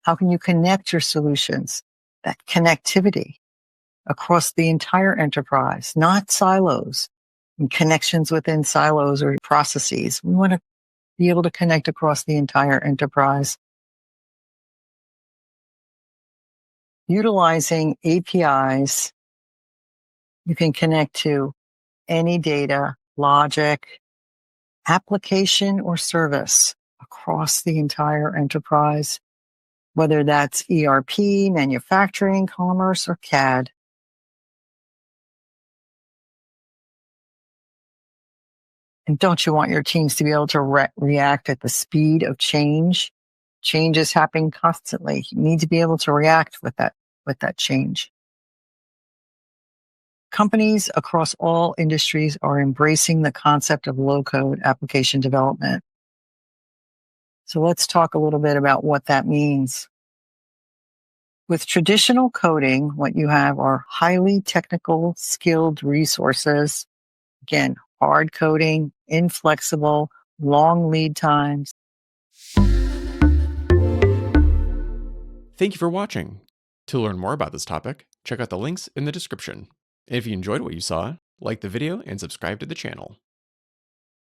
How can you connect your solutions? That connectivity across the entire enterprise, not silos and connections within silos or processes. We want to be able to connect across the entire enterprise. Utilizing APIs, you can connect to any data, logic, application, or service across the entire enterprise, whether that's ERP, manufacturing, commerce, or CAD. And don't you want your teams to be able to react at the speed of change? Change is happening constantly. You need to be able to react with that change. Companies across all industries are embracing the concept of low-code application development. So let's talk a little bit about what that means. With traditional coding, what you have are highly technical, skilled resources. Again, hard coding, inflexible, long lead times. Thank you for watching. To learn more about this topic, check out the links in the description. And if you enjoyed what you saw, like the video and subscribe to the channel.